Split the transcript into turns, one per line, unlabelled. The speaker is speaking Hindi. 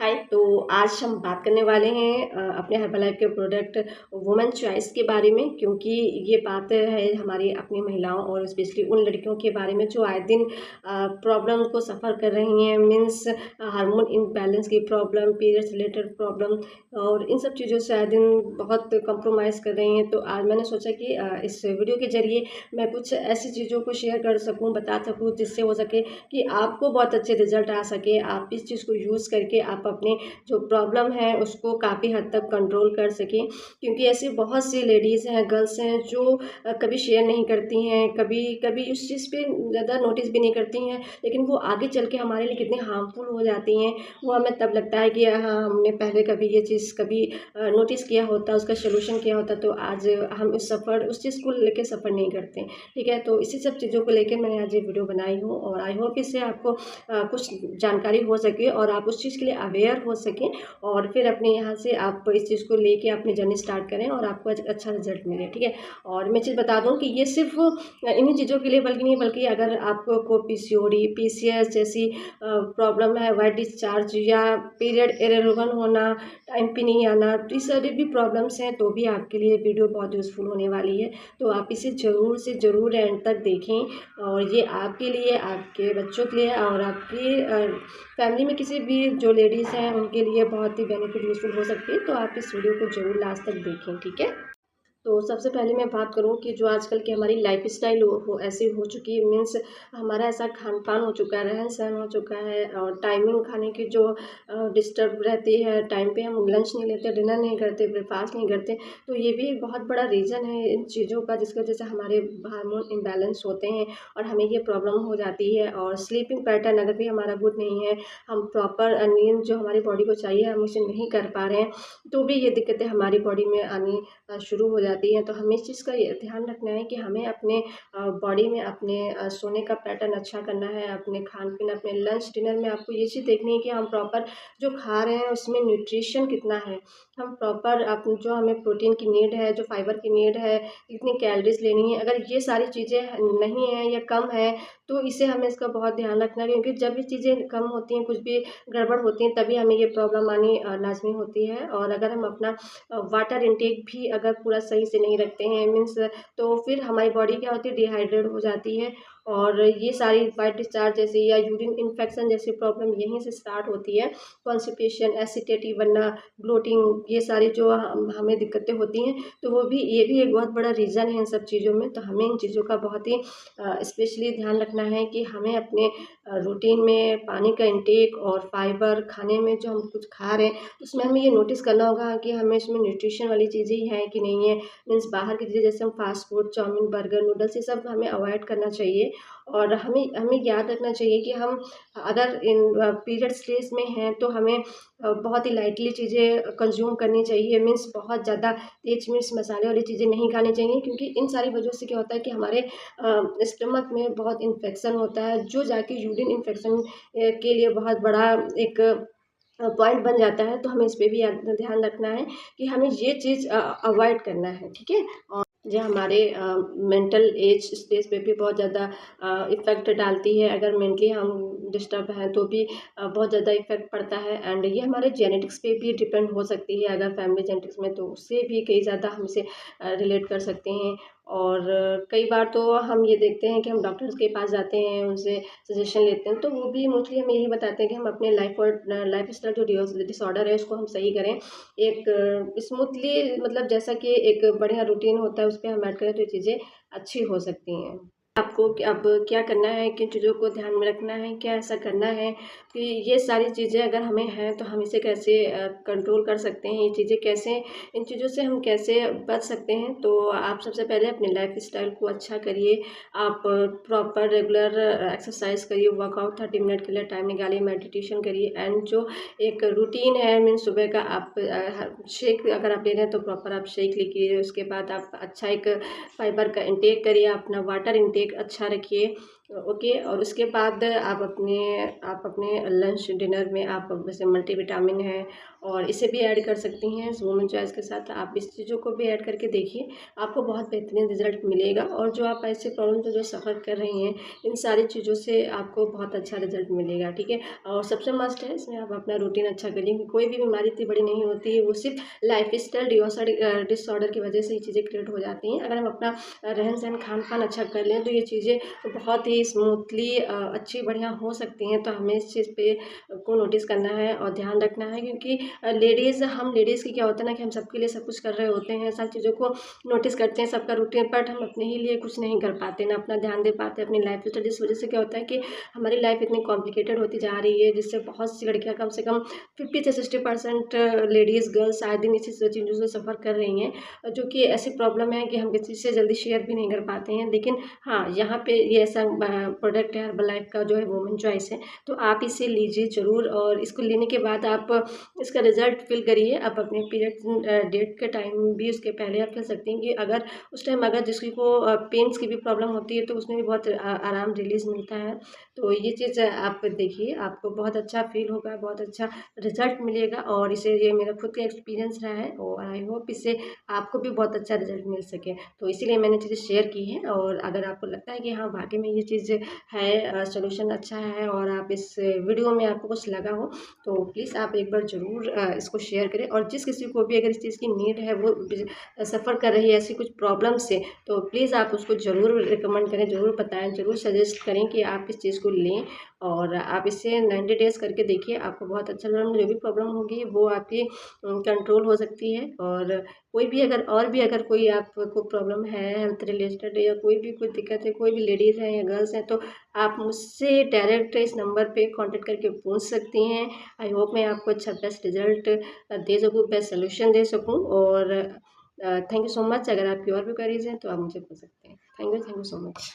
हाय। तो आज हम बात करने वाले हैं अपने हर्बलाइफ के प्रोडक्ट वुमेन चॉइस के बारे में, क्योंकि ये बात है हमारी अपनी महिलाओं और स्पेशली उन लड़कियों के बारे में जो आए दिन प्रॉब्लम को सफ़र कर रही हैं। मीन्स हार्मोन इम्बैलेंस की प्रॉब्लम, पीरियड्स रिलेटेड प्रॉब्लम और इन सब चीज़ों से आए दिन बहुत कंप्रोमाइज़ कर रही हैं। तो आज मैंने सोचा कि इस वीडियो के ज़रिए मैं कुछ ऐसी चीज़ों को शेयर कर सकूँ, बता सकूँ, जिससे हो सके कि आपको बहुत अच्छे रिजल्ट आ सके। आप इस चीज़ को यूज़ करके आप अपने जो प्रॉब्लम है उसको काफ़ी हद तक कंट्रोल कर सकें, क्योंकि ऐसी बहुत सी लेडीज़ हैं, गर्ल्स हैं जो कभी शेयर नहीं करती हैं, कभी कभी उस चीज़ पे ज़्यादा नोटिस भी नहीं करती हैं, लेकिन वो आगे चल के हमारे लिए कितनी हार्मफुल हो जाती हैं। वो हमें तब लगता है कि हाँ, हमने पहले कभी ये चीज़ कभी नोटिस किया होता, उसका सोल्यूशन किया होता, तो आज हम उस चीज़ को लेके सफ़र नहीं करते। ठीक है, तो इसी सब चीज़ों को लेकर मैंने आज ये वीडियो बनाई हूँ और आई होप इससे आपको कुछ जानकारी हो सके और आप उस चीज़ के लिए अवेयर हो सकें और फिर अपने यहाँ से आप इस चीज़ को लेके अपनी जर्नी स्टार्ट करें और आपको अच्छा रिजल्ट मिले। ठीक है, और मैं चीज़ बता दूँ कि ये सिर्फ इन्हीं चीज़ों के लिए बल्कि नहीं, बल्कि अगर आपको पीसीओडी, पीसीएस जैसी प्रॉब्लम है, वाइट डिस्चार्ज या पीरियड इरेगुलर होना, टाइम पे नहीं आना, तो ये सारी भी प्रॉब्लम्स हैं, तो भी आपके लिए वीडियो बहुत यूज़फुल होने वाली है। तो आप इसे ज़रूर से ज़रूर एंड तक देखें और ये आपके लिए, आपके बच्चों के लिए और आपकी फैमिली में किसी भी जो लेडीज़ हैं उनके लिए बहुत ही बेनिफिट यूज़फुल हो सकती है। तो आप इस वीडियो को ज़रूर लास्ट तक देखें। ठीक है। तो सबसे पहले मैं बात करूँ कि जो आजकल की हमारी लाइफ़स्टाइल हो ऐसी हो चुकी है। मीन्स हमारा ऐसा खान-पान हो चुका है, रहन-सहन हो चुका है और टाइमिंग खाने की जो डिस्टर्ब रहती है, टाइम पे हम लंच नहीं लेते, डिनर नहीं करते, ब्रेकफ़ास्ट नहीं करते। तो ये भी एक बहुत बड़ा रीज़न है इन चीज़ों का, जिसकी वजह से हमारे हार्मोन इम्बैलेंस होते हैं और हमें ये प्रॉब्लम हो जाती है। और स्लीपिंग पैटर्न अगर भी हमारा गुड नहीं है, हम प्रॉपर नींद जो हमारी बॉडी को चाहिए हम उसे नहीं कर पा रहे हैं, तो भी ये दिक्कतें हमारी बॉडी में आनी शुरू हो जाती हैं। तो हमें इस चीज़ का ये ध्यान रखना है कि हमें अपने बॉडी में अपने सोने का पैटर्न अच्छा करना है, अपने खान-पीन, अपने लंच, डिनर में आपको ये चीज़ देखनी है कि हम प्रॉपर जो खा रहे हैं उसमें न्यूट्रिशन कितना है। हम प्रॉपर जो हमें प्रोटीन की नीड है, जो फाइबर की नीड है, कितनी कैलोरीज़ लेनी है, अगर ये सारी चीज़ें नहीं हैं या कम है, तो इसे हमें इसका बहुत ध्यान रखना है, क्योंकि जब ये चीज़ें कम होती हैं, कुछ भी गड़बड़ होती है, तभी हमें ये प्रॉब्लम आनी लाज़मी होती है। और अगर हम अपना वाटर इनटेक भी अगर पूरा सही से नहीं रखते हैं, मीन्स तो फिर हमारी बॉडी क्या होती है, डिहाइड्रेट हो जाती है और ये सारी वाइट डिस्चार्ज जैसी या यूरिन इन्फेक्शन जैसी प्रॉब्लम यहीं से स्टार्ट होती है। कॉन्स्टिपेशन, एसिडिटी बनना, ब्लोटिंग, ये सारी जो हमें दिक्कतें होती हैं, तो ये भी एक बहुत बड़ा रीज़न है इन सब चीज़ों में। तो हमें इन चीज़ों का बहुत ही स्पेशली ध्यान रखना है कि हमें अपने रूटीन में पानी का इंटेक और फाइबर खाने में जो हम कुछ खा रहे हैं, उसमें हमें ये नोटिस करना होगा कि हमें इसमें न्यूट्रिशन वाली चीज़ें ही हैं कि नहीं है। मीन्स बाहर की चीज़ें जैसे हम fast food, chowmein, burger, noodles, ये सब हमें अवॉइड करना चाहिए। और हमें हमें याद रखना चाहिए कि हम अगर इन पीरियड्स डेज़ में हैं, तो हमें बहुत ही लाइटली चीज़ें कंज़्यूम करनी चाहिए। मीन्स बहुत ज़्यादा तेज़ मिर्च मसाले वाली चीज़ें नहीं खानी चाहिए, क्योंकि इन सारी वजहों से क्या होता है कि हमारे स्टमक में बहुत इन्फेक्शन होता है, जो जाके यूरिन इन्फेक्शन के लिए बहुत बड़ा एक पॉइंट बन जाता है। तो हमें इस पे भी ध्यान रखना है कि हमें ये चीज़ अवॉइड करना है। ठीक है? और जो हमारे मेंटल एज स्टेज पे भी बहुत ज़्यादा इफ़ेक्ट डालती है। अगर मेंटली हम डिस्टर्ब हैं तो भी बहुत ज़्यादा इफ़ेक्ट पड़ता है एंड ये हमारे जेनेटिक्स पे भी डिपेंड हो सकती है। अगर फैमिली जेनेटिक्स में, तो उससे भी कई ज़्यादा हम इसे रिलेट कर सकते हैं। और कई बार तो हम ये देखते हैं कि हम डॉक्टर्स के पास जाते हैं, उनसे सजेशन लेते हैं, तो वो भी मोस्टली हमें यही बताते हैं कि हम अपने लाइफ़स्टाइल जो डिसऑर्डर है उसको हम सही करें। एक स्मूथली, मतलब जैसा कि एक बढ़िया रूटीन होता है उस पे हम ऐड करें, तो ये चीज़ें अच्छी हो सकती हैं। आपको अब क्या करना है, किन चीज़ों को ध्यान में रखना है, क्या ऐसा करना है कि ये सारी चीज़ें अगर हमें हैं तो हम इसे कैसे कंट्रोल कर सकते हैं, ये चीज़ें कैसे, इन चीज़ों से हम कैसे बच सकते हैं। तो आप सबसे पहले अपने लाइफ़स्टाइल को अच्छा करिए। आप प्रॉपर रेगुलर एक्सरसाइज करिए, वर्कआउट 30 मिनट के लिए टाइम निकालिए, मेडिटेशन करिए एंड जो एक रूटीन है, मीन्स सुबह का आप शेक अगर आप ले रहे हैं तो प्रॉपर आप शेक लीजिए। उसके बाद आप अच्छा एक फाइबर का इंटेक करिए, अपना वाटर इंटेक अच्छा रखिए। ओके। और उसके बाद आप अपने लंच डिनर में आप जैसे मल्टीविटामिन है और इसे भी ऐड कर सकती हैं वुमेन चॉइस के साथ। आप इस चीज़ों को भी ऐड करके देखिए, आपको बहुत बेहतरीन रिजल्ट मिलेगा। और जो आप ऐसे प्रॉब्लम से जो सफ़र कर रही हैं, इन सारी चीज़ों से आपको बहुत अच्छा रिजल्ट मिलेगा, ठीक है। और सबसे मस्ट है इसमें आप अपना रूटीन अच्छा करिए, क्योंकि कोई भी बीमारी इतनी बड़ी नहीं होती है, वो सिर्फ लाइफस्टाइल डिसऑर्डर की वजह से ये चीज़ें क्रिएट हो जाती हैं। अगर हम अपना रहन सहन खान पान अच्छा कर लें तो ये चीज़ें बहुत ही स्मूथली अच्छी बढ़िया हो सकती हैं। तो हमें इस चीज़ पे को नोटिस करना है और ध्यान रखना है, क्योंकि हम लेडीज़ की क्या होता है ना कि हम सबके लिए सब कुछ कर रहे होते हैं, सब चीज़ों को नोटिस करते हैं, सबका रूटीन, बट हम अपने ही लिए कुछ नहीं कर पाते, ना अपना ध्यान दे पाते अपनी लाइफ पे। तो जिस वजह से क्या होता है कि हमारी लाइफ इतनी कॉम्प्लिकेटेड होती जा रही है, जिससे बहुत सी लड़कियां, कम से कम 50 से 60% लेडीज़ गर्ल्स आए दिन इसी चीज़ों से सफ़र कर रही हैं, जो कि ऐसी प्रॉब्लम है कि हम किसी से जल्दी शेयर भी नहीं कर पाते हैं। लेकिन हाँ, यहाँ पे ये ऐसा प्रोडक्ट है हर्बललाइफ का, जो है वुमेन चॉइस है, तो आप इसे लीजिए ज़रूर। और इसको लेने के बाद आप इसका रिज़ल्ट फ़ील करिए। आप अपने पीरियड डेट के टाइम भी उसके पहले आप कर सकती हैं, कि अगर उस टाइम अगर किसी को पेन्स की भी प्रॉब्लम होती है तो उसमें भी बहुत आराम रिलीज़ मिलता है। तो ये चीज़ आप देखिए, आपको बहुत अच्छा फ़ील होगा, बहुत अच्छा रिज़ल्ट मिलेगा। और इसे ये मेरा खुद का एक्सपीरियंस रहा है और आई होप इससे आपको भी बहुत अच्छा रिज़ल्ट मिल सके। तो इसीलिए मैंने चीज़ें शेयर की हैं। और अगर आपको लगता है कि हाँ, वाक़ई में ये चीज़ है, सॉल्यूशन अच्छा है और आप इस वीडियो में आपको कुछ लगा हो, तो प्लीज़ आप एक बार ज़रूर इसको शेयर करें। और जिस किसी को भी अगर इस चीज़ की नीड है, वो सफ़र कर रही है ऐसी कुछ प्रॉब्लम से, तो प्लीज़ आप उसको ज़रूर रिकमेंड करें, ज़रूर बताएँ, ज़रूर सजेस्ट करें कि आप इस चीज़ को लें। और आप इसे 90 डेज़ करके देखिए, आपको बहुत अच्छा रिज़ल्ट, जो भी प्रॉब्लम होगी वो आपकी कंट्रोल हो सकती है। और कोई भी अगर और भी अगर कोई आपको प्रॉब्लम है हेल्थ रिलेटेड, या कोई भी कोई दिक्कत है, कोई भी लेडीज़ हैं या गर्ल्स हैं, तो आप मुझसे डायरेक्ट इस नंबर पे कांटेक्ट करके पूछ सकती हैं। आई होप मैं आपको अच्छा बेस्ट रिज़ल्ट दे सकूँ, बेस्ट सॉल्यूशन दे सकूँ। और थैंक यू सो मच। अगर आपकी और भी क्वेरीज़ हैं तो आप मुझे पूछ सकते हैं। Thank you so much.